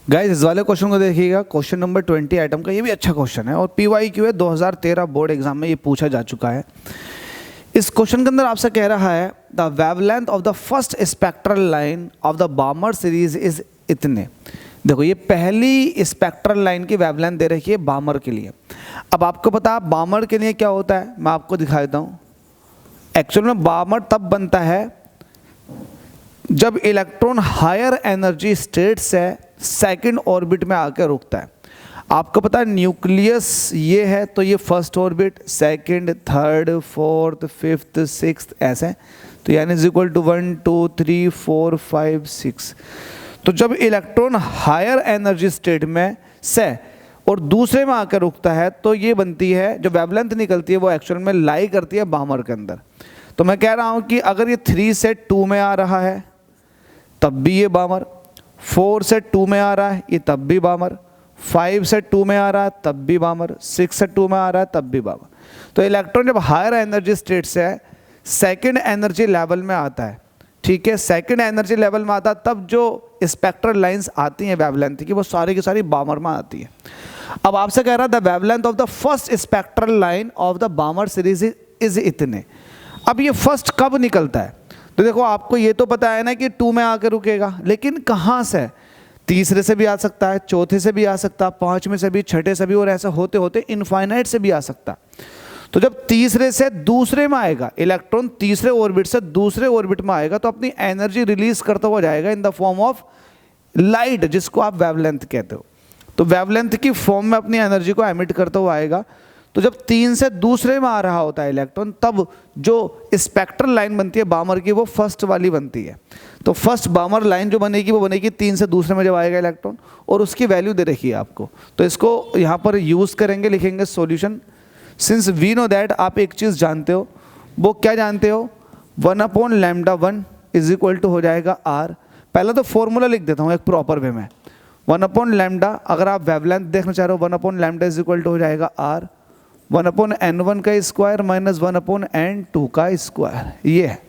Guys इस वाले question को देखिएगा, क्वेश्चन नंबर 20 आइटम का। ये भी अच्छा क्वेश्चन है और PYQ है, 2013 बोर्ड एग्जाम में ये पूछा जा चुका है। इस क्वेश्चन के अंदर आपसे कह रहा है the wavelength of the first spectral line of the बामर series is इतने। देखो ये पहली स्पेक्ट्रल लाइन की वेवलेंथ दे रखी है बामर के लिए। अब आपको पता है बामर के लिए क्या होता है, मैं आपको दिखा देता हूँ। एक्चुअल में बामर तब बनता है जब इलेक्ट्रॉन हायर एनर्जी स्टेट से सेकंड ऑर्बिट में आकर रुकता है। आपको पता है न्यूक्लियस ये है, तो ये first orbit, second, third, fourth, fifth, sixth ऐसे, तो यानी इज इक्वल टू 1 2 3 4 5 6। तो जब इलेक्ट्रॉन हायर एनर्जी स्टेट में से और दूसरे में आकर रुकता है तो ये बनती है, जो वेवलेंथ निकलती है वो एक्चुअल में लाई करती है बामर के अंदर। तो मैं कह रहा हूँ कि अगर ये 3 से 2 में आ रहा है तब भी ये बामर, 4 से 2 में आ रहा है ये तब भी बामर, 5 से 2 में आ रहा है तब भी बामर, 6 से 2 में आ रहा है तब भी बामर। तो इलेक्ट्रॉन जब हायर एनर्जी स्टेट से सेकंड एनर्जी लेवल में आता है, ठीक है, सेकंड एनर्जी लेवल में आता है, तब जो स्पेक्ट्रल लाइंस आती हैं वेवलेंथ की वो सारी की सारी बामर में आती है। अब आपसे कह रहा है the wavelength of the first spectral line of the बामर series is इतने। अब ये फर्स्ट कब निकलता है, तो देखो आपको ये तो पता है ना कि 2 में आकर रुकेगा, लेकिन कहाँ से? तीसरे से भी आ सकता है, चौथे से भी आ सकता है, 5वें से भी, छठे से भी, और ऐसा होते होते इनफाइनाइट से भी आ सकता है। तो जब तीसरे से दूसरे में आएगा इलेक्ट्रॉन, तीसरे ऑर्बिट से दूसरे ऑर्बिट में आएगा तो अपनी एनर्जी रिलीज करता हुआ जाएगा in the form of light, जिसको आप वेवलेंथ कहते हो। तो वेवलेंथ की फॉर्म में अपनी एनर्जी को एमिट करता हुआ आएगा। तो जब 3 से दूसरे में आ रहा होता है इलेक्ट्रॉन, तब जो स्पेक्ट्रल लाइन बनती है बामर की वो फर्स्ट वाली बनती है। तो फर्स्ट बामर लाइन जो बनेगी वो बनेगी 3 से दूसरे में जब आएगा इलेक्ट्रॉन, और उसकी वैल्यू दे रखी है आपको। तो इसको यहाँ पर यूज़ करेंगे, लिखेंगे solution. Since we know that, आप एक चीज़ जानते हो, वो क्या जानते हो, 1/λ1 इज इक्वल टू हो जाएगा R। पहला तो फॉर्मूला लिख देता हूँ एक प्रॉपर वे में। 1/λ, अगर आप वेवलेंथ देखना चाह रहे हो, 1/λ इज इक्वल टू हो जाएगा R 1/n1 का स्क्वायर माइनस 1/n2 का स्क्वायर, ये है,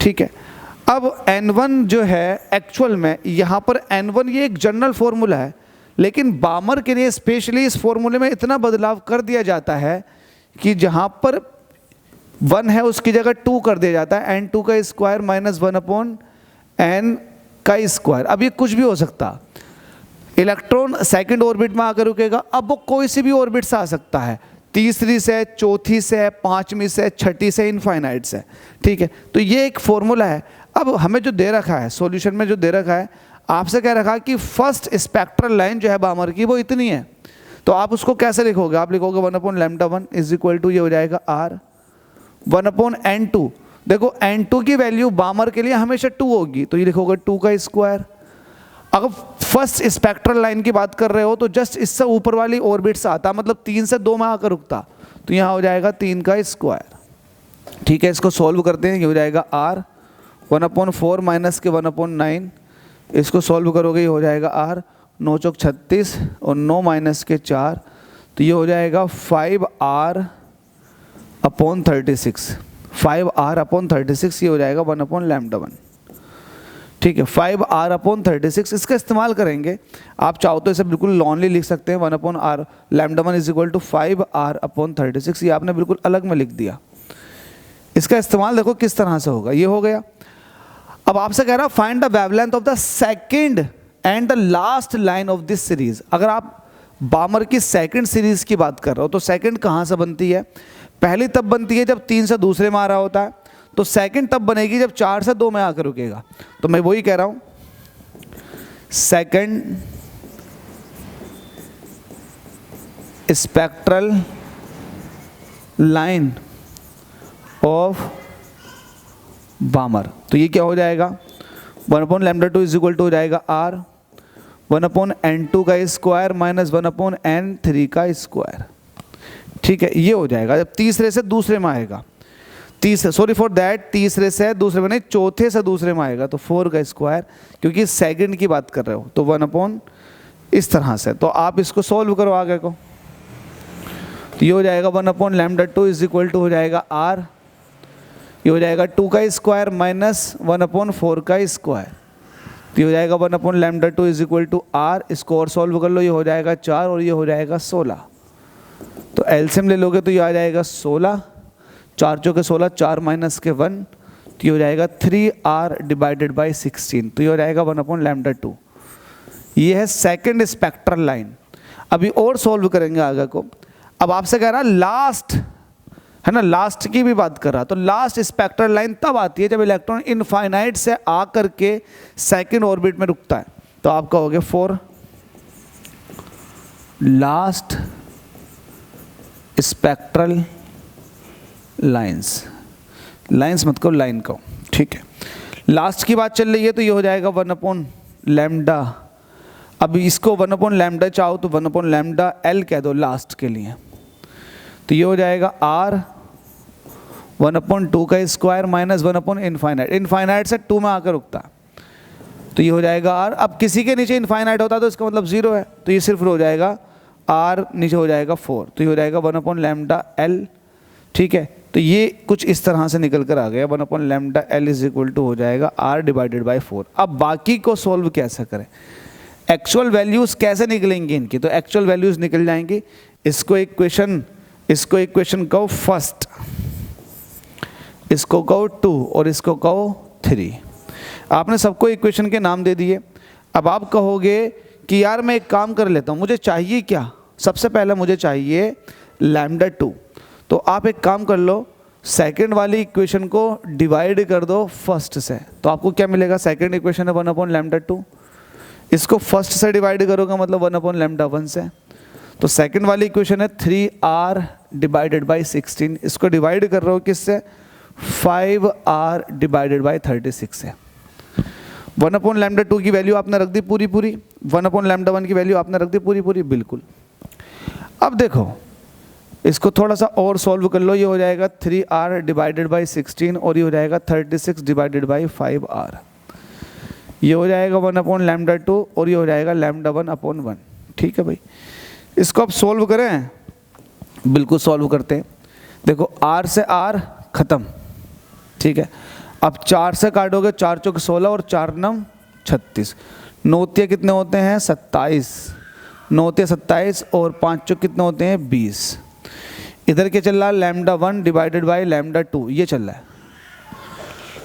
ठीक है। अब n1 जो है एक्चुअल में यहाँ पर n1 ये एक जनरल फॉर्मूला है, लेकिन बामर के लिए स्पेशली इस फॉर्मूले में इतना बदलाव कर दिया जाता है कि जहाँ पर 1 है उसकी जगह 2 कर दिया जाता है, n2 का स्क्वायर माइनस 1/n का स्क्वायर। अब ये कुछ भी हो सकता, इलेक्ट्रॉन सेकंड ऑर्बिट में आकर रुकेगा, अब वो कोई सी भी ऑर्बिट से आ सकता है, तीसरी से, चौथी से, 5वीं से, छठी से, इनफाइनाइट से, ठीक है। तो ये एक फॉर्मूला है। अब हमें जो दे रखा है सॉल्यूशन में, जो दे रखा है, आपसे कह रखा है कि फर्स्ट स्पेक्ट्रल लाइन जो है बामर की वो इतनी है। तो आप उसको कैसे लिखोगे, आप लिखोगे 1/λ1 इज इक्वल टू ये हो जाएगा R 1/n2। देखो n2 की वैल्यू बामर के लिए हमेशा 2 होगी, तो ये लिखोगे 2 का स्क्वायर। अगर फर्स्ट स्पेक्ट्रल लाइन की बात कर रहे हो तो जस्ट इससे ऊपर वाली ऑर्बिट से आता, मतलब 3 से 2 में आकर रुकता, तो यहाँ हो जाएगा 3 का स्क्वायर, ठीक है। इसको सॉल्व करते हैं, ये हो जाएगा R 1/4 माइनस के 1/9, इसको सॉल्व करोगे ये हो जाएगा R 9 चौक 36 और 9 माइनस के 4, तो ये हो जाएगा 5R/36, 5R/36, ये हो जाएगा 1/λ1, ठीक है। 5R/36 इसका इस्तेमाल करेंगे, आप चाहो तो इसे बिल्कुल लॉन्ली लिख सकते हैं, 1/λ1 इज इक्वल टू 5R/36, ये आपने बिल्कुल अलग में लिख दिया। इसका इस्तेमाल देखो किस तरह से होगा, ये हो गया। अब आपसे कह रहा find the wavelength of the second and the last line of this series. अगर आप बामर की सेकंड सीरीज की बात कर रहे हो तो सेकंड कहाँ से बनती है? पहली तब बनती है जब 3 से दूसरे में आ रहा होता है, तो सेकंड तब बनेगी जब 4 से 2 में आकर रुकेगा। तो मैं वही कह रहा हूं, सेकंड स्पेक्ट्रल लाइन ऑफ बामर, तो ये क्या हो जाएगा, 1/λ2 इज इक्वल टू हो जाएगा R 1/n2 का स्क्वायर माइनस 1/n3 का स्क्वायर, ठीक है। ये हो जाएगा जब तीसरे से दूसरे में आएगा, सॉरी फॉर दैट, तीसरे से दूसरे में नहीं, चौथे से दूसरे में आएगा, तो 4 का स्क्वायर, क्योंकि सेकंड की बात कर रहे हो, तो 1/, इस तरह से। तो आप इसको सॉल्व करो आगे को, तो ये हो जाएगा 1/λ2 इज इक्वल टू हो जाएगा R, ये हो जाएगा 2 का स्क्वायर माइनस 1/4 का स्क्वायर, तो ये हो जाएगा 1/λ2 इज इक्वल टू आर। इसको और सॉल्व कर लो, ये हो जाएगा 4 और ये हो जाएगा 16। तो एलसीएम ले लोगे तो ये आ जाएगा 16, 4 चौके 16, 4 माइनस के 1, तो ये हो जाएगा 3r डिवाइडेड बाई 16। तो ये हो जाएगा 1/λ2। ये है सेकंड स्पेक्ट्रल लाइन। अभी और सॉल्व करेंगे आगे को। अब आपसे कह रहा लास्ट है ना, लास्ट की भी बात कर रहा, तो लास्ट स्पेक्ट्रल लाइन तब आती है जब इलेक्ट्रॉन इनफाइनाइट से आ करके सेकंड ऑर्बिट में रुकता है। तो आप कहोगे for last spectral lines, lines मत कहो लाइन कहो, ठीक है। लास्ट की बात चल रही है तो ये हो जाएगा 1/λ। अब इसको 1/λ चाहो तो 1/λ कह दो लास्ट के लिए, तो ये हो जाएगा r 1/2 का स्क्वायर माइनस 1/इनफाइनाइट, इनफाइनाइट से 2 में आकर रुकता है, तो ये हो जाएगा r। अब किसी के नीचे इनफाइनाइट होता तो इसका मतलब 0 है, तो ये सिर्फ हो जाएगा r, नीचे हो जाएगा 4, तो ये हो जाएगा 1/λ, ठीक है। तो ये कुछ इस तरह से निकल कर आ गया 1/λ इज इक्वल टू हो जाएगा r डिवाइडेड बाई 4। अब बाकी को सॉल्व कैसे करें, एक्चुअल वैल्यूज़ कैसे निकलेंगी इनकी, तो एक्चुअल वैल्यूज़ निकल जाएंगी। इसको इक्वेशन कहो फर्स्ट, इसको कहो 2 और इसको कहो 3। आपने सबको इक्वेशन के नाम दे दिए। अब आप कहोगे कि यार मैं एक काम कर लेता हूँ, मुझे चाहिए क्या, सबसे पहले मुझे चाहिए λ2। तो आप एक काम कर लो, सेकंड वाली इक्वेशन को डिवाइड कर दो फर्स्ट से, तो आपको क्या मिलेगा, सेकंड इक्वेशन है 1/λ2, इसको फर्स्ट से डिवाइड करोगे मतलब 1/λ1 से, तो सेकंड वाली इक्वेशन है 3r डिवाइडेड बाई 16, इसको डिवाइड कर रहे हो किससे, 5r डिवाइडेड बाई 36 से। 1/λ2 की वैल्यू आपने रख दी पूरी पूरी, 1/λ1 की वैल्यू आपने रख दी पूरी पूरी, बिल्कुल। अब देखो इसको थोड़ा सा और सॉल्व कर लो, ये हो जाएगा 3r डिवाइडेड बाई 16 और ये हो जाएगा 36 डिवाइडेड बाई 5r, ये हो जाएगा 1/λ2 और ये हो जाएगा λ1/1, ठीक है भाई। इसको अब सॉल्व करें, बिल्कुल सॉल्व करते हैं। देखो r से r ख़त्म, ठीक है। अब 4 से काटोगे, 4 चौक 16 और 4 9 36, 9 कितने होते हैं 27, 9 27 और 5 चौक कितने होते हैं 20। इधर क्या चल रहा है, λ1 डिवाइडेड बाई λ2, ये चल रहा है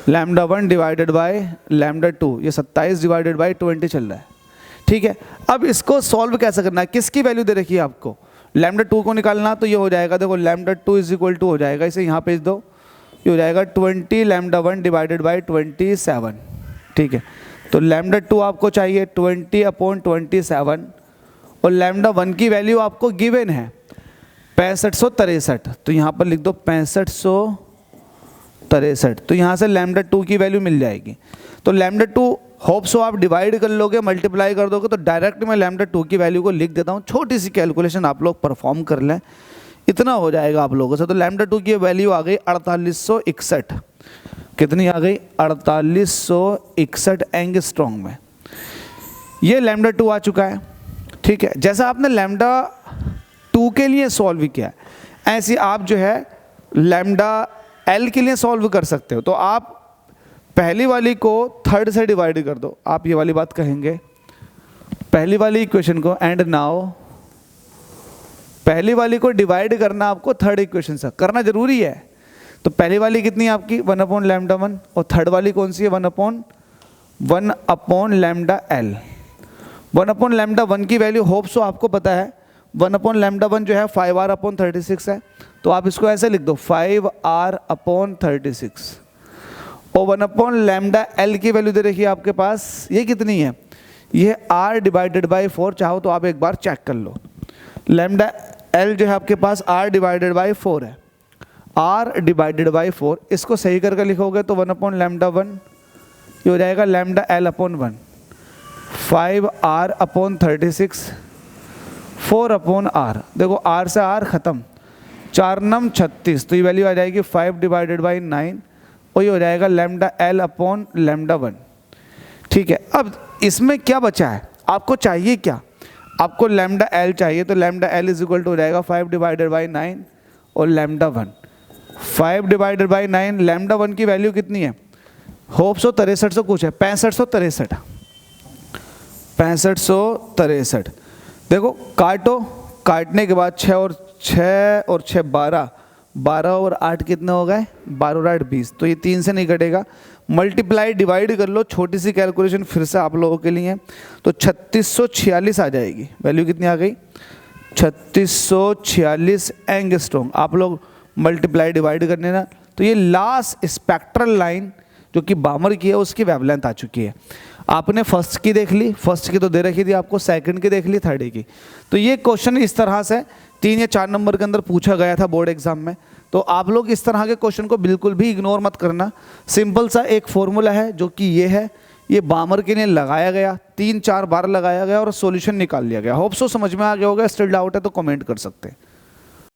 λ1 डिवाइडेड बाई λ2, ये 27 डिवाइडेड बाई 20 चल रहा है, ठीक है। अब इसको सॉल्व कैसे करना है, किसकी वैल्यू दे रखी है आपको, λ2 को निकालना, तो ये हो जाएगा देखो λ2 इज इक्वल टू हो जाएगा, इसे यहाँ भेज दो, ये हो जाएगा 20 λ1 डिवाइडेड बाई 27, ठीक है। तो λ2 आपको चाहिए 20/27 और λ1 की वैल्यू आपको गिवन है 6563, तो यहाँ पर लिख दो 6563, तो यहाँ से λ2 की वैल्यू मिल जाएगी। तो λ2 होप सो आप डिवाइड कर लोगे, मल्टीप्लाई कर दोगे, तो डायरेक्ट मैं λ2 की वैल्यू को लिख देता हूँ, छोटी सी कैलकुलेशन आप लोग परफॉर्म कर लें, इतना हो जाएगा आप लोगों से। तो λ2 की वैल्यू आ गई 4861, कितनी आ गई 4861 एंगस्ट्रॉन्ग में, ये λ2 आ चुका है, ठीक है। जैसा आपने λ2 के लिए सॉल्व किया, ऐसे आप जो है λl के लिए सॉल्व कर सकते हो। तो आप पहली वाली को थर्ड से डिवाइड कर दो, आप ये वाली बात कहेंगे, पहली वाली इक्वेशन को, एंड नाउ पहली वाली को डिवाइड करना आपको थर्ड इक्वेशन से करना जरूरी है। तो पहली वाली कितनी है आपकी 1/λ1 और थर्ड वाली कौन सी है 1/λl। 1/λ1 की वैल्यू होप सो आपको पता है, 1/λ1 जो है 5r/36 है, तो आप इसको ऐसे लिख दो 5r/36 और 1/λl की वैल्यू दे रखी है आपके पास, ये कितनी है, ये r डिवाइडेड बाई 4, चाहो तो आप एक बार चेक कर लो। λl जो है आपके पास r डिवाइडेड बाई 4 है, r डिवाइडेड बाई 4, इसको सही करके लिखोगे तो 1/λ1 ये हो जाएगा λl/1, 5r/36 4/r, देखो r से r ख़त्म, 4 9 36, तो ये वैल्यू आ जाएगी 5 डिवाइडेड बाई 9 और ये हो जाएगा λl/1, ठीक है। अब इसमें क्या बचा है, आपको चाहिए क्या, आपको λl चाहिए, तो λl इज इक्वल टू हो जाएगा 5 डिवाइडेड बाई 9 और λ1, 5 डिवाइडेड बाई 9, λ1 की वैल्यू कितनी है, होप सो 63 से कुछ है, 6563, 6563। देखो काटो, काटने के बाद 6 और 6 12, 12 और 8 कितने हो गए, 12 और 8 20, तो ये 3 से नहीं कटेगा। मल्टीप्लाई डिवाइड कर लो, छोटी सी कैलकुलेशन फिर से आप लोगों के लिए, तो 3646 आ जाएगी। वैल्यू कितनी आ गई, 3646 एंगस्ट्रॉम। आप लोग मल्टीप्लाई डिवाइड करने ना, तो ये लास्ट स्पेक्ट्रल लाइन जो कि बामर की है उसकी वेवलेंथ आ चुकी है। आपने फर्स्ट की देख ली, फर्स्ट की तो दे रखी थी आपको, सेकंड की देख ली, थर्ड की। तो ये क्वेश्चन इस तरह से 3 या 4 नंबर के अंदर पूछा गया था बोर्ड एग्जाम में। तो आप लोग इस तरह के क्वेश्चन को बिल्कुल भी इग्नोर मत करना। सिंपल सा एक फॉर्मूला है जो कि ये है, ये बामर के लिए लगाया गया, 3-4 बार लगाया गया और सॉल्यूशन निकाल लिया गया। होप सो समझ में आ गया होगा। स्टिल डाउट है तो कमेंट कर सकते हैं।